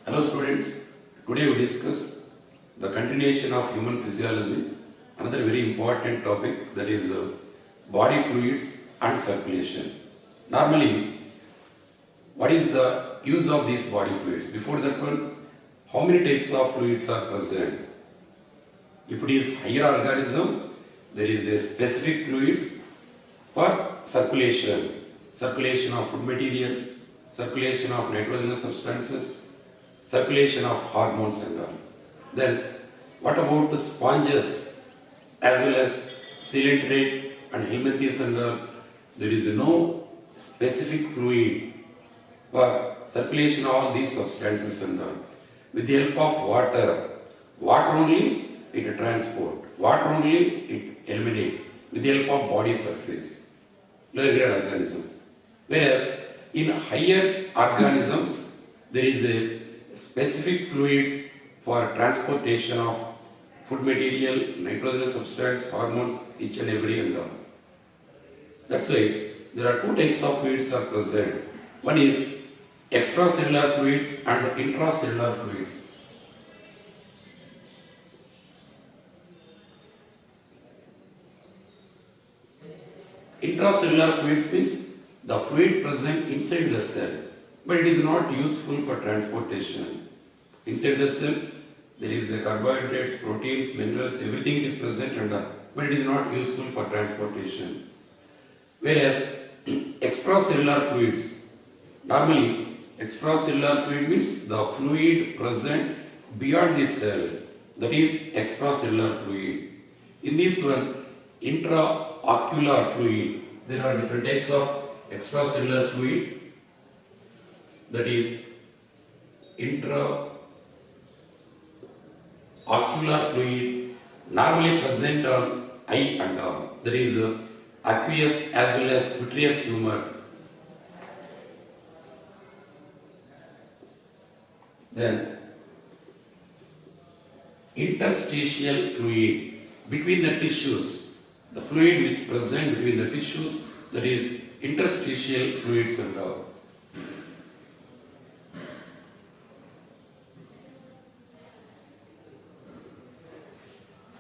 Hello students, today we discuss the continuation of human physiology, another very important topic, that is body fluids and circulation. Normally, what is the use of these body fluids? Before that one, how many types of fluids are present? If it is higher organism, there is a specific fluids for circulation of food material, circulation of nitrogenous substances, circulation of hormones and all. Then what about the sponges as well as coelenterate and helminthes and all? There is no specific fluid for circulation of all these substances and all. With the help of water only it transport, water only it eliminate with the help of body surface, lower grade organism. Whereas in higher organisms there is a specific fluids for transportation of food material, nitrogenous substance, hormones, each and every and all. That's why there are two types of fluids are present. One is extracellular fluids and intracellular fluids. Intracellular fluids means the fluid present inside the cell, but it is not useful for transportation. Inside the cell, there is the carbohydrates, proteins, minerals, everything is present under, but it is not useful for transportation. Whereas extracellular fluids, normally extracellular fluid means the fluid present beyond the cell, that is extracellular fluid. In this one, intraocular fluid, there are different types of extracellular fluid, that is intraocular fluid normally present on eye and arm, that is aqueous as well as vitreous humor. Then interstitial fluid, between the tissues, the fluid which present between the tissues, that is interstitial fluids and all.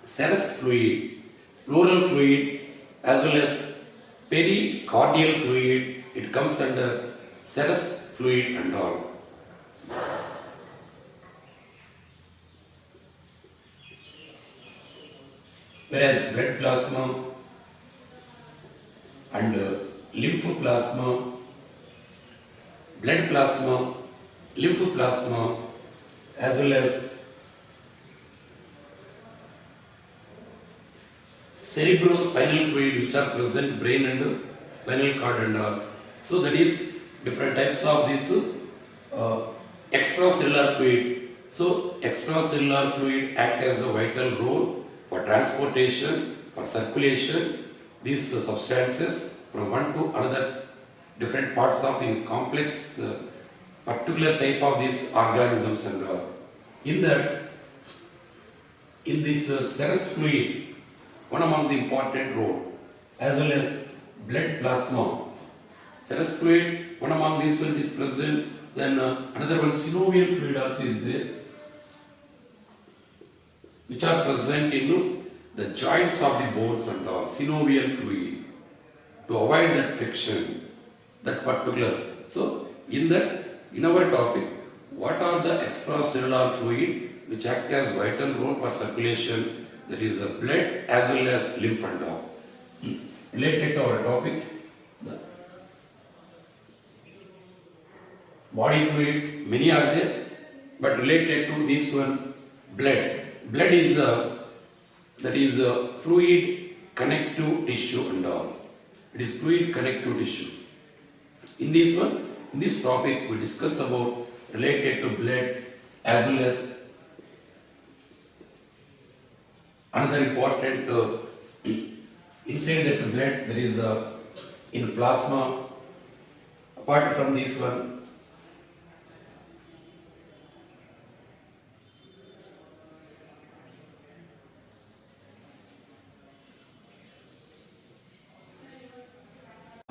Serous fluid, pleural fluid as well as pericardial fluid, it comes under serous fluid and all. Whereas blood plasma and lymphoplasma, blood plasma, lymphoplasma as well as cerebrospinal fluid, which are present brain and spinal cord and all. So that is different types of this extracellular fluid. So extracellular fluid act as a vital role for transportation, for circulation, these substances from one to another different parts of in complex particular type of these organisms and all. In this serous fluid, one among the important role as well as blood plasma. Serous fluid, one among these one is present. Then another one, synovial fluid also is there, which are present in the joints of the bones and all. Synovial fluid, to avoid that friction, that particular. So in our topic, what are the extracellular fluid which act as vital role for circulation, that is blood as well as lymph and all. Related to our topic, the body fluids, many are there, but related to this one, blood. Blood is that is fluid connective tissue and all. It is fluid connective tissue. In this topic, we discuss about related to blood as well as another important inside that blood there is in plasma. Apart from this one,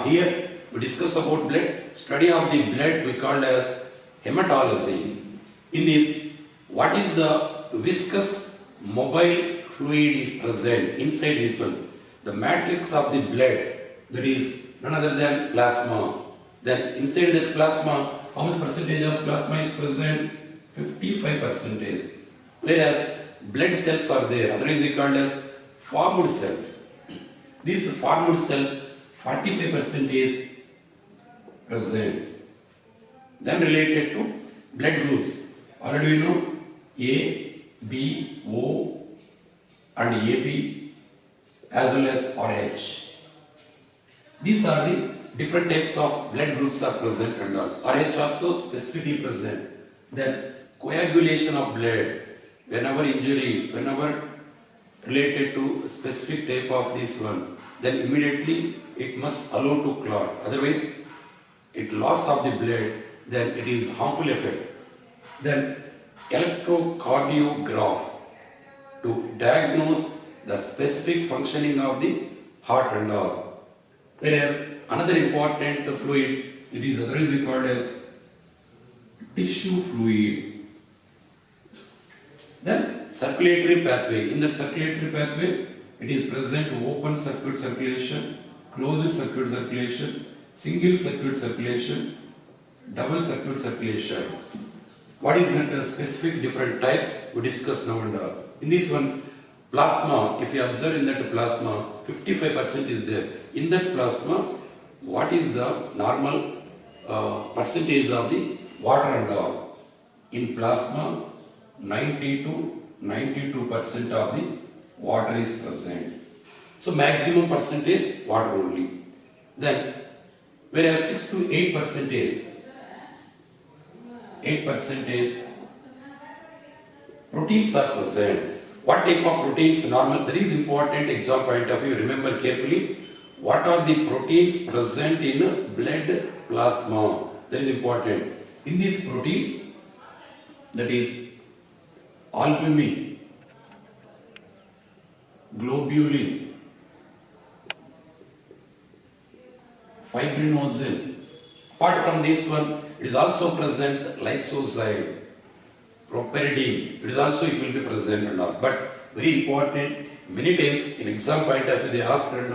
here we discuss about blood. Study of the blood we call as hematology. In this, what is the viscous mobile fluid is present inside this one? The matrix of the blood, that is none other than plasma. Then inside that plasma, how much percentage of plasma is present? 55%. Whereas blood cells are there, otherwise we called as formed cells. These formed cells, 45% is present. Then related to blood groups, already we know A, B, O and AB as well as RH. These are the different types of blood groups are present and all. RH also specifically present. Then coagulation of blood, whenever injury, whenever related to a specific type of this one, then immediately it must allow to clot. Otherwise, it loss of the blood, then it is harmful effect. Then electrocardiograph to diagnose the specific functioning of the heart and all. Whereas another important fluid, it is otherwise called as tissue fluid. Then circulatory pathway. In that circulatory pathway, it is present open circuit circulation, closed circuit circulation, single circuit circulation, double circuit circulation. What is that specific different types we discuss now and all. In this one, plasma, if you observe in that plasma, 55% is there. In that plasma, what is the normal percentage of the water and all? In plasma, 90 to 92% of the water is present. So maximum percentage water only. Then, whereas 6 to 8% is proteins are present. What type of proteins normal? That is important exam point of view. Remember carefully. What are the proteins present in blood plasma? That is important. In these proteins, that is albumin, globulin, fibrinogen. Apart from this one, it is also present lysozyme, propyridine. It is also it will be present and all. But very important, many times in exam point of view they ask and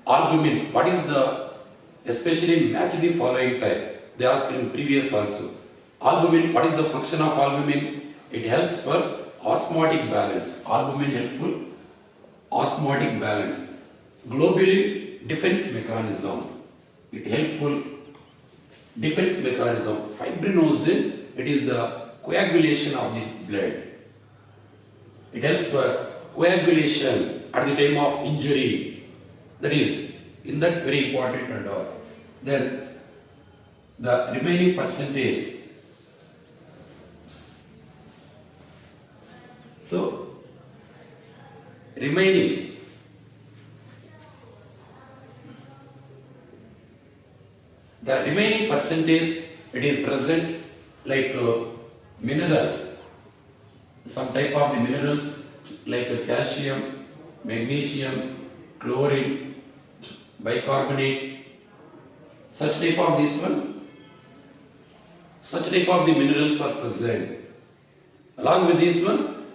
albumin. What is the, especially match the following type? They asked in previous also. Albumin. What is the function of albumin? It helps for osmotic balance. Albumin helpful osmotic balance. Globulin, defense mechanism. It helpful defense mechanism. Fibrinogen, it is the coagulation of the blood. It helps for coagulation at the time of injury. That is, in that very important and all. Then the remaining percentage. So, remaining the remaining percentage, it is present like minerals, some type of the minerals like calcium, magnesium, chlorine, bicarbonate, such type of this one, such type of the minerals are present. Along with this one,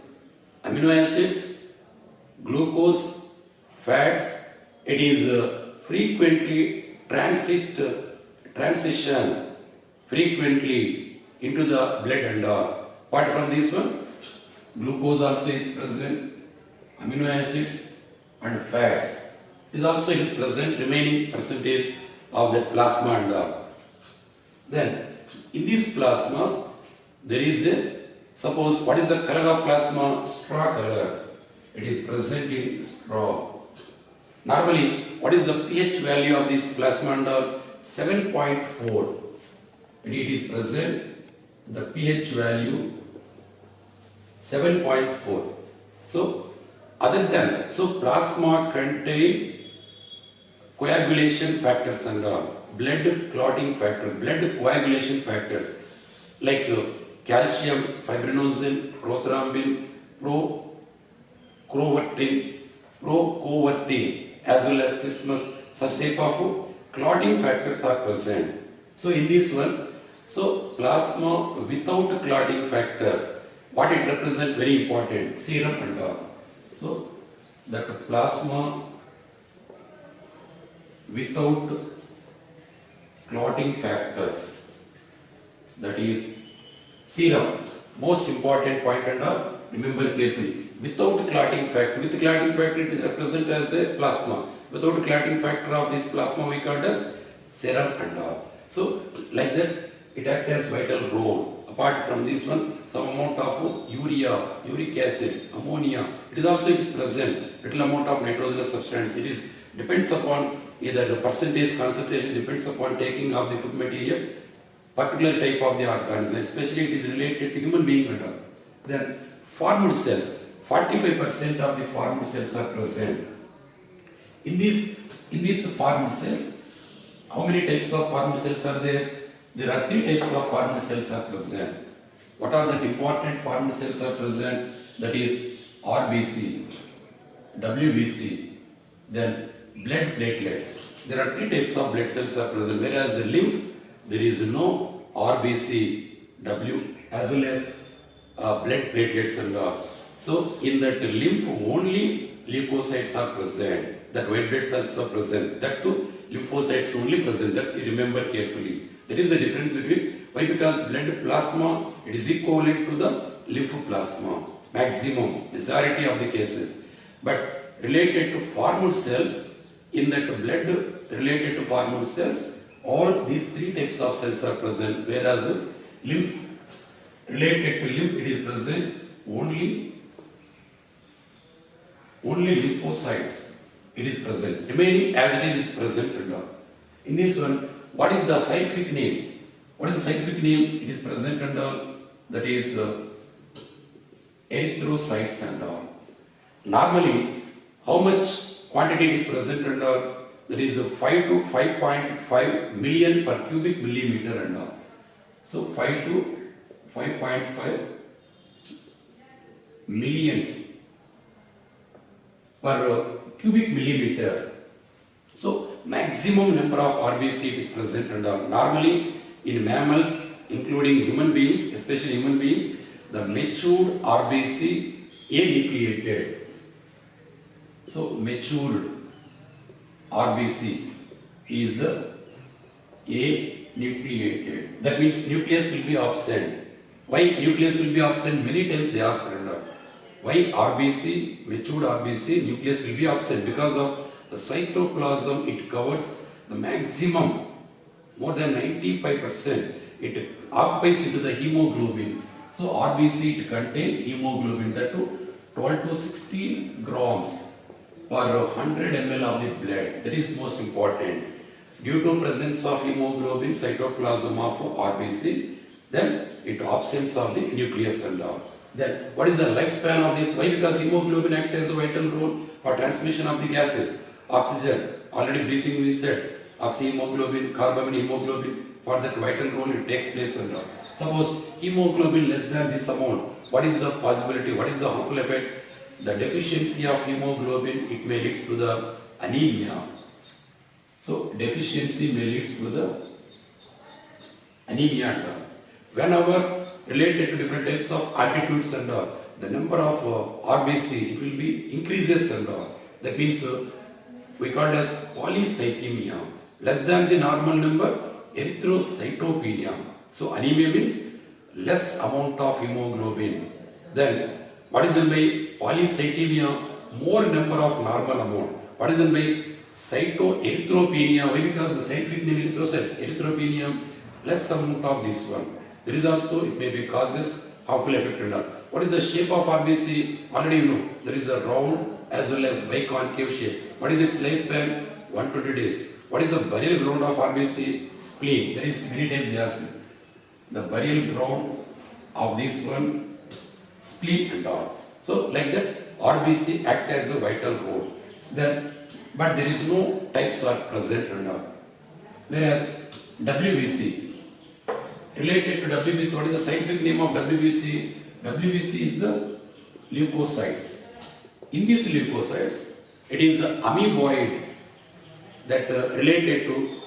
amino acids, glucose, fats, it is frequently transition frequently into the blood and all. Apart from this one, glucose also is present, amino acids and fats is also it is present, remaining percentage of the plasma and all. Then in this plasma there is a, suppose what is the color of plasma? Straw color. It is present in straw. Normally, what is the pH value of this plasma and all? 7.4. It is present, the pH value 7.4. So, other than, so plasma contain coagulation factors and all, blood clotting factor, blood coagulation factors like calcium, fibrinogen, prothrombin, procovertin, as well as bismuth, such type of clotting factors are present. So in this one, so plasma without clotting factor, what it represents very important, serum and all. So that plasma without clotting factors, that is serum, most important point and all, remember carefully. Without clotting factor, with clotting factor it is represented as a plasma. Without clotting factor of this plasma we call as serum and all. So like that it acts as vital role. Apart from this one, some amount of urea, uric acid, ammonia, it is also present. Little amount of nitrogenous substance. It is depends upon either the percentage concentration depends upon taking of the food material, particular type of the organism, especially it is related to human being and all. Then formed cells, 45% of the formed cells are present. In these formed cells, how many types of formed cells are there? There are 3 types of formed cells are present. What are the important formed cells are present? That is RBC, WBC, then blood platelets. There are 3 types of blood cells are present, whereas the lymph, there is no RBC, W as well as blood platelets and all. So in that lymph only leukocytes are present, that white blood cells are present, that too lymphocytes only present, that you remember carefully. There is a difference between, why? Because blood plasma, it is equivalent to the lymph plasma, maximum, majority of the cases. But related to formed cells, in that blood related to formed cells, all these 3 types of cells are present, whereas lymph, related to lymph, it is present only lymphocytes, it is present. Remaining as it is present and all. In this one, what is the scientific name? What is the scientific name? It is present and all. That is erythrocytes and all. Normally, how much quantity is present and all? That is 5 to 5.5 million per cubic millimeter and all. So 5 to 5.5 millions per cubic millimeter. So maximum number of RBC is present and all. Normally in mammals, including human beings, especially human beings, the matured RBC anucleated. So matured RBC is anucleated. That means nucleus will be absent. Why nucleus will be absent? Many times they ask why RBC, matured RBC, nucleus will be absent? Because of the cytoplasm, it covers the maximum, more than 95%. It occupies into the hemoglobin. So RBC, it contains hemoglobin, that to 12 to 16 grams per 100 ml of the blood. That is most important. Due to presence of hemoglobin, cytoplasm of RBC, then it absence of the nucleus and all. Then what is the lifespan of this? Why? Because hemoglobin acts as a vital role for transmission of the gases. Oxygen, already breathing we said, oxyhemoglobin, carbamine hemoglobin, for that vital role it takes place and all. Suppose hemoglobin less than this amount, what is the possibility, what is the harmful effect? The deficiency of hemoglobin, it may lead to the anemia. So deficiency may lead to the anemia and all. Whenever related to different types of altitudes and all, the number of RBC, it will be increases and all. That means we call it as polycythemia. Less than the normal number, erythrocytopenia. So anemia means less amount of hemoglobin. Then what is meant by polycythemia? More number of normal amount. What is meant by cytoerythropenia? Why? Because the scientific name erythrocytes, erythropenia, less amount of this one. There is also, it may be causes harmful effect and all. What is the shape of RBC? Already you know, there is a round as well as biconcave shape. What is its lifespan? 120 days. What is the burial ground of RBC? Spleen. There is many times they ask me. The burial ground of this one, spleen and all. So like that, RBC act as a vital role. Then, but there is no types are present and all. Whereas WBC, related to WBC, what is the scientific name of WBC? WBC is the leukocytes. In these leukocytes, it is the amoeboid that related to,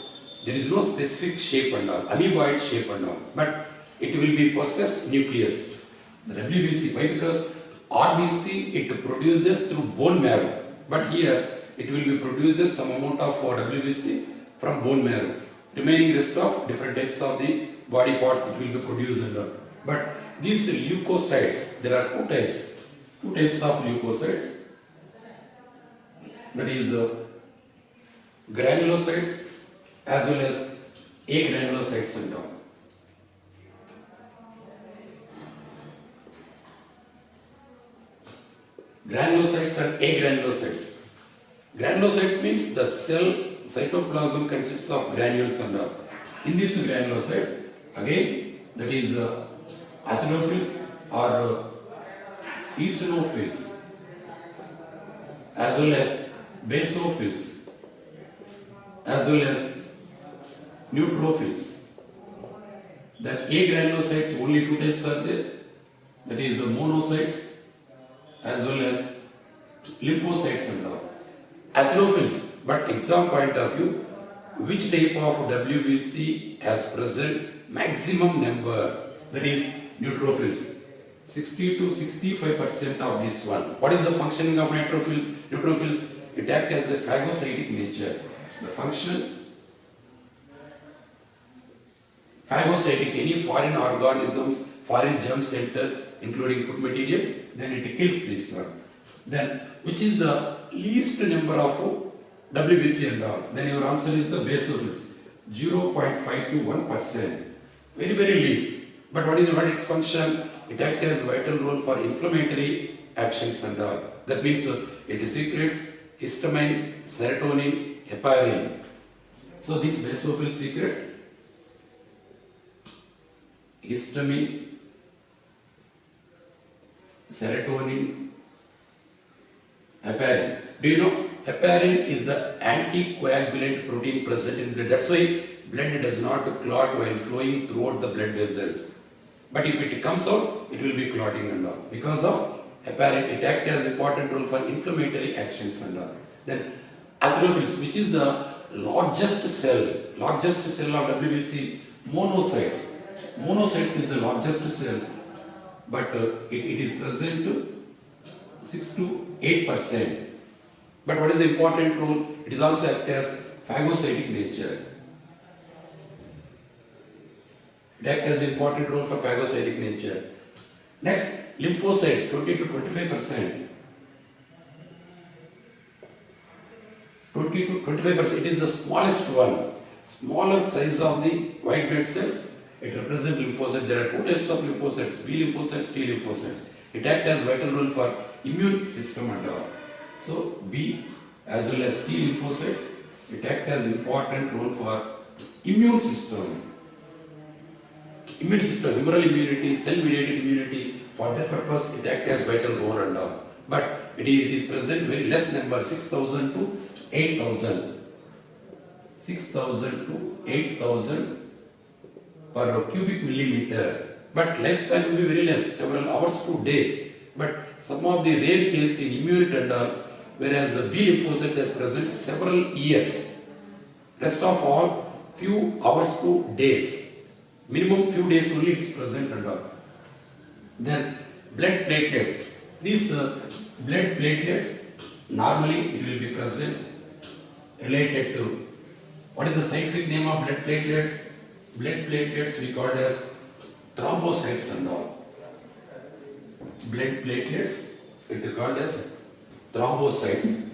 there is no specific shape and all, amoeboid shape and all. But it will be possess nucleus. The WBC, why? Because RBC it produces through bone marrow, but here it will be produces some amount of WBC from bone marrow. Remaining rest of different types of the body parts it will be produced under. But these leukocytes, there are two types of leukocytes. That is granulocytes as well as agranulocytes syndrome. Granulocytes and agranulocytes. Granulocytes means the cell cytoplasm consists of granules and all. In these granulocytes, again, that is acidophils or eosinophils as well as basophils as well as neutrophils. The agranulocytes, only two types are there, that is monocytes as well as lymphocytes and all. Acidophils, but exam point of view, which type of WBC has present maximum number, that is neutrophils. 60 to 65% of this one. What is the functioning of neutrophils? Neutrophils, it acts as a phagocytic nature. The function, phagocytic, any foreign organisms, foreign germs enter, including food material, then it kills this one. Then, which is the least number of WBC and all? Then your answer is the basophils, 0.5 to 1%. Very, very least. But what its function? It acts as vital role for inflammatory actions and all. That means it secretes histamine, serotonin, heparin. So these basophil secretes histamine, serotonin, heparin. Do you know heparin is the anticoagulant protein present in blood. That's why blood does not clot while flowing throughout the blood vessels. But if it comes out, it will be clotting and all. Because of heparin, it acts as important role for inflammatory actions and all. Then acidophils, which is the largest cell of WBC, monocytes. Monocytes is the largest cell, but it is present to 6 to 8%. But what is the important role? It is also act as phagocytic nature. It acts as important role for phagocytic nature. Next, lymphocytes, 20 to 25%. 20 to 25%, it is the smallest one. Smaller size of the white blood cells, it represents lymphocytes. There are two types of lymphocytes, B lymphocytes, T lymphocytes. It acts as vital role for immune system and all. So, B as well as T lymphocytes, it acts as important role for immune system. Immune system, humoral immunity, cell-mediated immunity, for that purpose it acts as vital role and all. But it is present very less number, 6,000 to 8,000. 6,000 to 8,000 per cubic millimeter. But lifespan will be very less, several hours to days. But some of the rare case in immunity and all, whereas B lymphocytes has present several years. Rest of all, few hours to days. Minimum few days only it is present and all. Then blood platelets. These blood platelets, normally it will be present related to, what is the scientific name of blood platelets? Blood platelets we call as thrombocytes and all. Blood platelets, it is called as thrombocytes.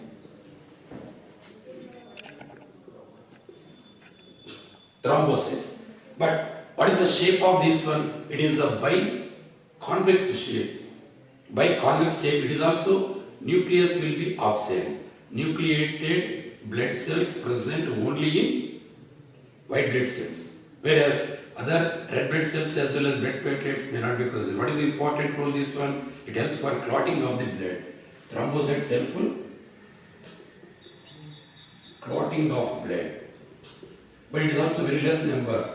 Thrombocytes. But what is the shape of this one? It is a biconvex shape. Biconvex shape, it is also nucleus will be absent. Nucleated blood cells present only in white blood cells. Whereas other red blood cells as well as blood platelets may not be present. What is the important role this one? It helps for clotting of the blood. Thrombocytes helpful clotting of blood. But it is also very less number.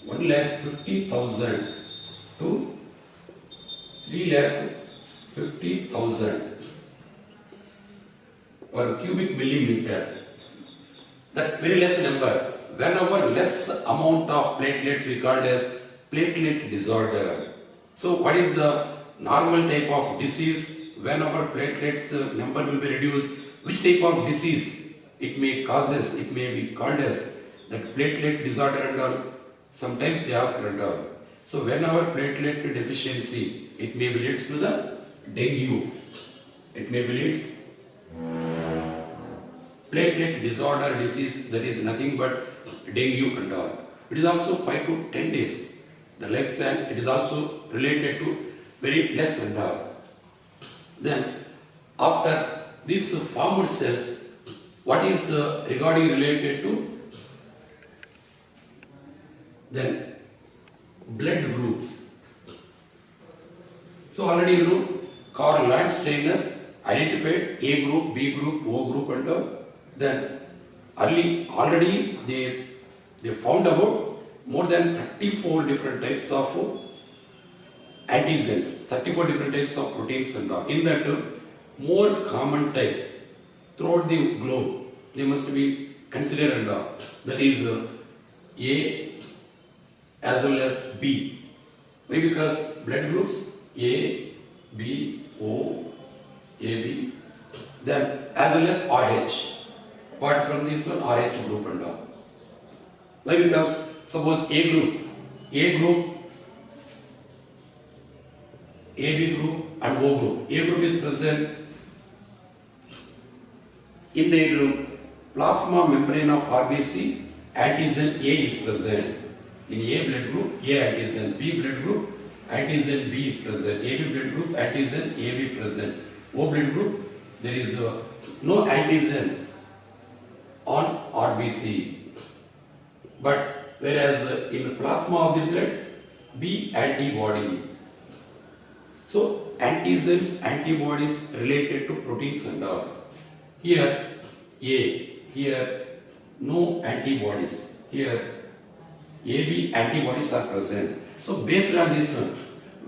1,50,000 to 3,50,000 per cubic millimeter. That very less number. Whenever less amount of platelets we call as platelet disorder. So what is the normal type of disease when our platelets number will be reduced? Which type of disease it may causes? It may be called as that platelet disorder and all. Sometimes they ask and all. So when our platelet deficiency, it may be leads to the dengue. It may be leads platelet disorder disease, that is nothing but dengue and all. It is also 5 to 10 days. The lifespan, it is also related to very less and all. Then after these formed cells, what is regarding related to then blood groups. So already you know Karl Landsteiner identified A group, B group, O group and all. Then already they found about more than 34 different types of antigens, 34 different types of proteins and all. In that more common type throughout the globe, they must be considered and all. That is A as well as B. Why? Because blood groups A, B, O, AB, then as well as RH. Apart from this one, RH group and all. Why? Because suppose A group, AB group and O group. A group is present in the plasma membrane of RBC, antigen A is present. In A blood group, A antigen, B blood group, antigen B is present, AB blood group, antigen AB present. O blood group, there is no antigen on RBC. But whereas in the plasma of the blood, B antibody. So antigens, antibodies related to proteins and all. Here here no antibodies. Here AB antibodies are present. So based on this one,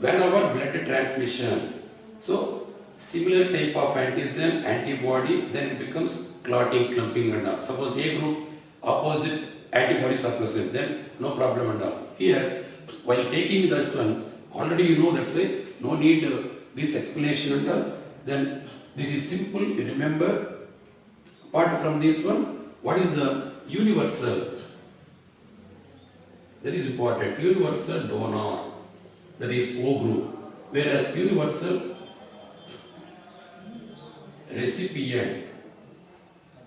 whenever blood transmission, so similar type of antigen, antibody, then it becomes clotting, clumping and all. Suppose A group opposite antibodies are present, then no problem and all. Here, while taking this one, already you know that's why no need this explanation and all. Then this is simple, you remember. Apart from this one, what is the universal? That is important. Universal donor, that is O group, whereas universal recipient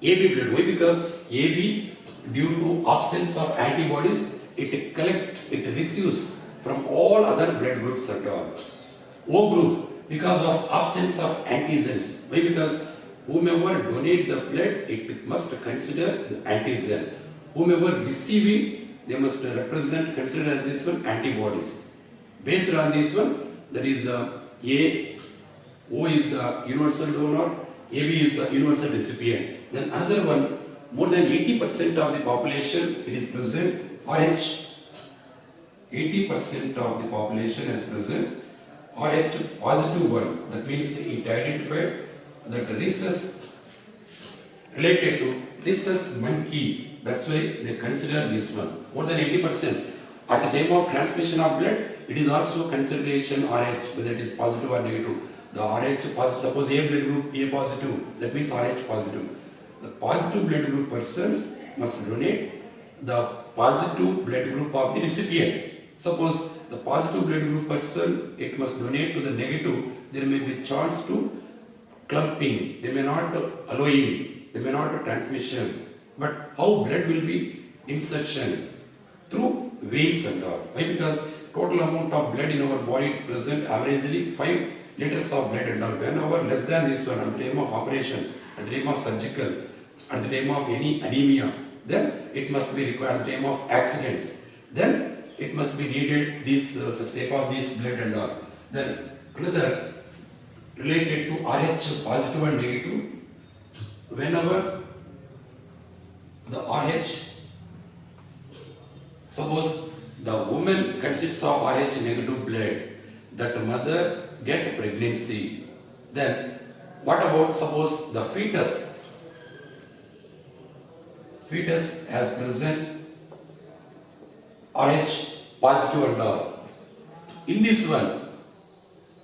AB blood. Why? Because AB, due to absence of antibodies, it receives from all other blood groups at all. O group, because of absence of antigens. Why? Because whomever donate the blood, it must consider the antigen. Whomever receiving, they must consider as this one antibodies. Based on this one, that is O is the universal donor, AB is the universal recipient. Then another one, more than 80% of the population, it is present RH. 80% of the population is present RH positive one. That means it identified that rhesus related to rhesus monkey. That's why they consider this one. More than 80%. At the time of transmission of blood, it is also consideration RH, whether it is positive or negative. The RH positive, suppose A blood group A positive, that means RH positive. The positive blood group persons must donate the positive blood group of the recipient. Suppose the positive blood group person, it must donate to the negative, there may be chance to clumping, they may not allowing, they may not transmission. But how blood will be insertion? Through veins and all. Why? Because total amount of blood in our body is present averagely 5 liters of blood and all. Whenever less than this one, at the time of operation, at the time of surgical, at the time of any anemia, then it must be required. At the time of accidents, then it must be needed this such type of this blood and all. Then another related to RH positive and negative, whenever the RH, suppose the woman consists of RH negative blood, that mother get pregnancy, then what about suppose the fetus has present RH positive and all. In this one,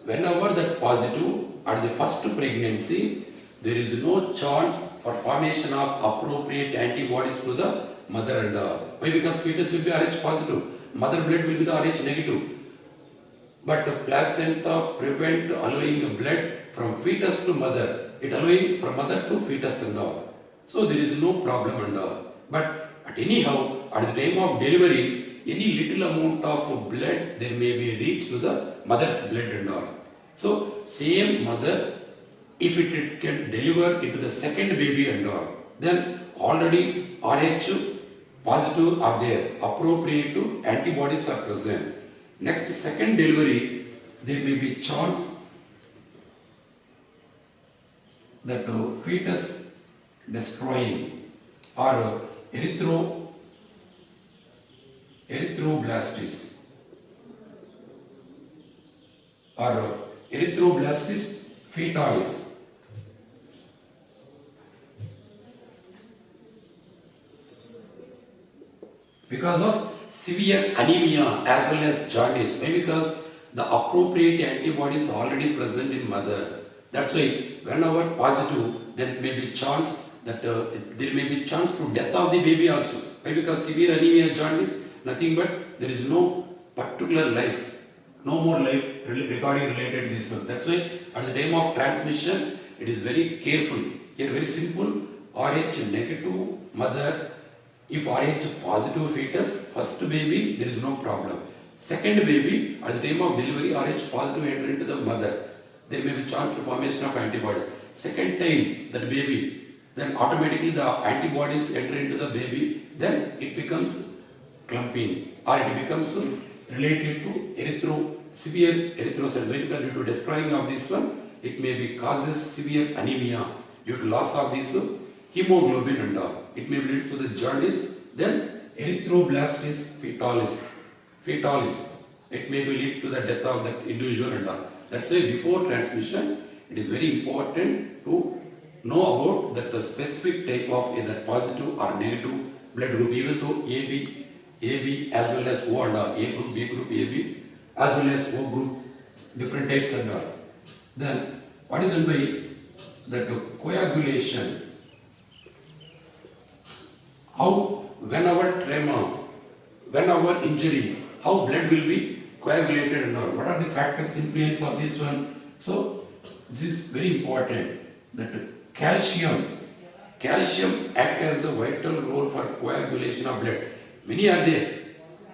whenever that positive at the first pregnancy, there is no chance for formation of appropriate antibodies to the mother and all. Why? Because fetus will be Rh positive, mother blood will be the Rh negative. But the placenta prevent allowing blood from fetus to mother. It allowing from mother to fetus and all. So there is no problem and all. But anyhow, at the time of delivery, any little amount of blood there may be reached to the mother's blood and all. So same mother, if it can deliver into the second baby and all, then already Rh positive are there, appropriate to antibodies are present. Next second delivery, there may be chance that fetus destroying or erythroblastis or erythroblastis fetalis. Because of severe anemia as well as jaundice. Why? Because the appropriate antibodies are already present in mother. That's why whenever positive, there may be chance that there may be chance to death of the baby also. Why? Because severe anemia, jaundice, nothing but there is no particular life, no more life recording related to this one. That's why at the time of transmission, it is very careful. Here very simple, Rh negative mother. If Rh positive fetus, first baby, there is no problem. Second baby, at the time of delivery, Rh positive enter into the mother. There may be chance to formation of antibodies. Second time, that baby, then automatically the antibodies enter into the baby, then it becomes clumping or it becomes related to severe erythrocytes. Because due to destroying of this one, it may be causes severe anemia due to loss of this hemoglobin and all. It may lead to the jaundice, then erythroblastis fetalis. It may be leads to the death of that individual and all. That's why before transmission, it is very important to know about that specific type of either positive or negative blood group, even though AB as well as O and R, A group, B group, AB as well as O group, different types and all. Then what is meant by that coagulation? How whenever tremor, whenever injury, how blood will be coagulated and all. What are the factors influence of this one? So this is very important that calcium act as a vital role for coagulation of blood. Many are there.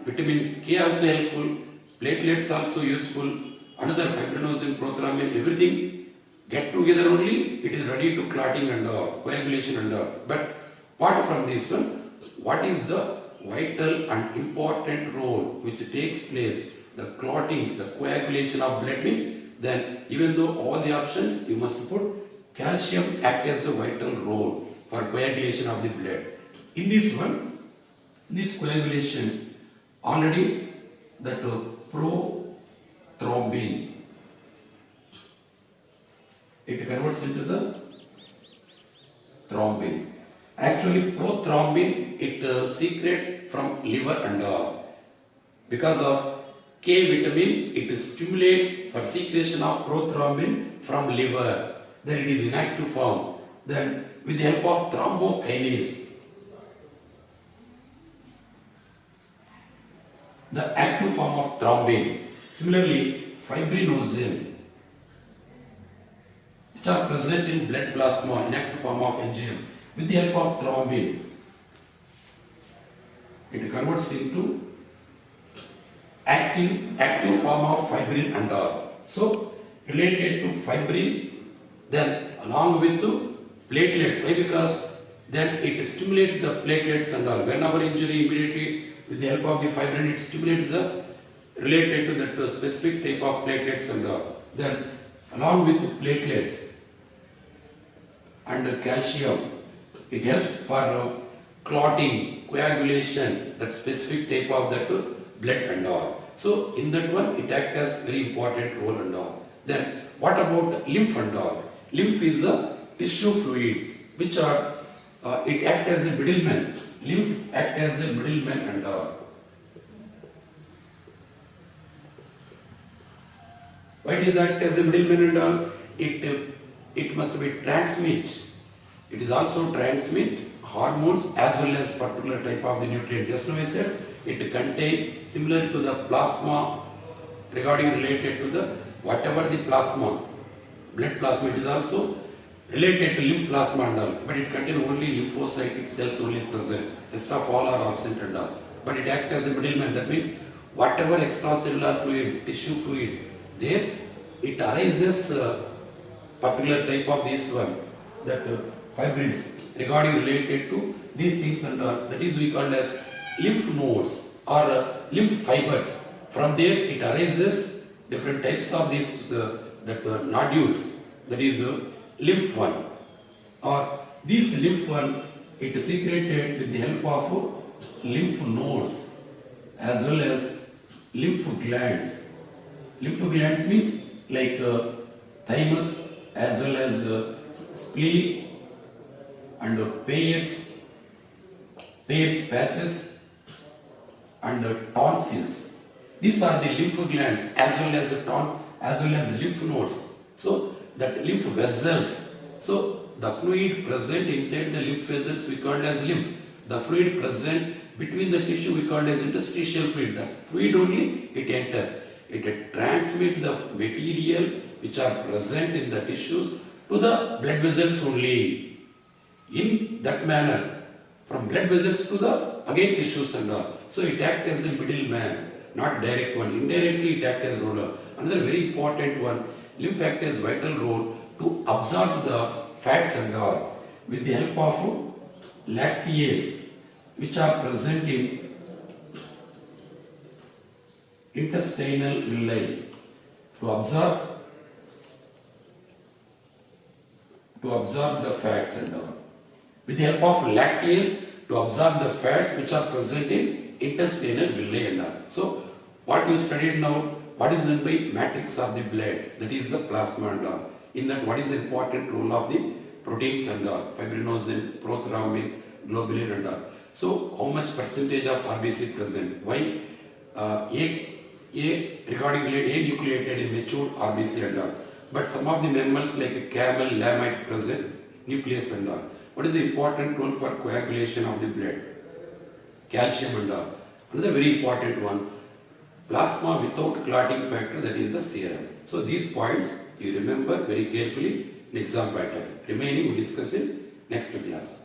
Vitamin K also helpful, platelets also useful, another fibrinogen, prothrombin, everything get together only, it is ready to clotting and all, coagulation and all. But apart from this one, what is the vital and important role which takes place? The clotting, the coagulation of blood means, then even though all the options, you must put calcium act as a vital role for coagulation of the blood. In this one, this coagulation, already that prothrombin, it converts into the thrombin. Actually, prothrombin, it secrete from liver and all. Because of K vitamin, it stimulates for secretion of prothrombin from liver. Then it is in active form. Then with the help of thrombokinase, the active form of thrombin. Similarly, fibrinogen, which are present in blood plasma in active form of enzyme. With the help of thrombin, it converts into active form of fibrin and all. So related to fibrin, then along with the platelets. Why? Because then it stimulates the platelets and all. Whenever injury, immediately with the help of the fibrin, it stimulates the related to that specific type of platelets and all. Then along with the platelets and the calcium, it helps for clotting, coagulation, that specific type of that blood and all. So in that one, it acts as very important role and all. Then what about lymph and all? Lymph is a tissue fluid which are it acts as a middleman. Lymph acts as a middleman and all. Why it is act as a middleman and all? It must be transmit. It is also transmit hormones as well as particular type of the nutrient. Just now I said it contain similar to the plasma regarding related to the whatever the plasma, blood plasma, it is also related to lymph plasma and all, but it contains only lymphocytic cells only present. Rest of all are absent and all. But it acts as a middleman. That means whatever extracellular fluid, tissue fluid, there it arises particular type of this one, that fibrils regarding related to these things and all. That is we call as lymph nodes or lymph fibers. From there it arises different types of these nodules. That is lymph one, or this lymph one it is secreted with the help of lymph nodes as well as lymph glands. Lymph glands means like thymus as well as spleen and Peyer's patches and tonsils. These are the lymph glands as well as the tons as well as lymph nodes. So that lymph vessels. So the fluid present inside the lymph vessels we call as lymph. The fluid present between the tissue we call as interstitial fluid. That's fluid only it enter. It transmit the material which are present in the tissues to the blood vessels only. In that manner, from blood vessels to the again tissues and all. So it acts as a middleman, not direct one. Indirectly it acts as roller. Another very important one, lymph acts as vital role to absorb the fats and all with the help of lacteases which are present in intestinal villi to absorb the fats and all. With the help of lacteases to absorb the fats which are present in intestinal villi and all. So what you studied now, what is done by matrix of the blood, that is the plasma and all. In that what is the important role of the proteins and all, fibrinogen, prothrombin, globulin and all. So how much percentage of RBC present? Why regarding A nucleated in matured RBC and all. But some of the mammals like camel, lamb is present, nucleus and all. What is the important role for coagulation of the blood? Calcium and all. Another very important one, plasma without clotting factor, that is the serum. So these points you remember very carefully in exam pattern. Remaining we discuss in next class.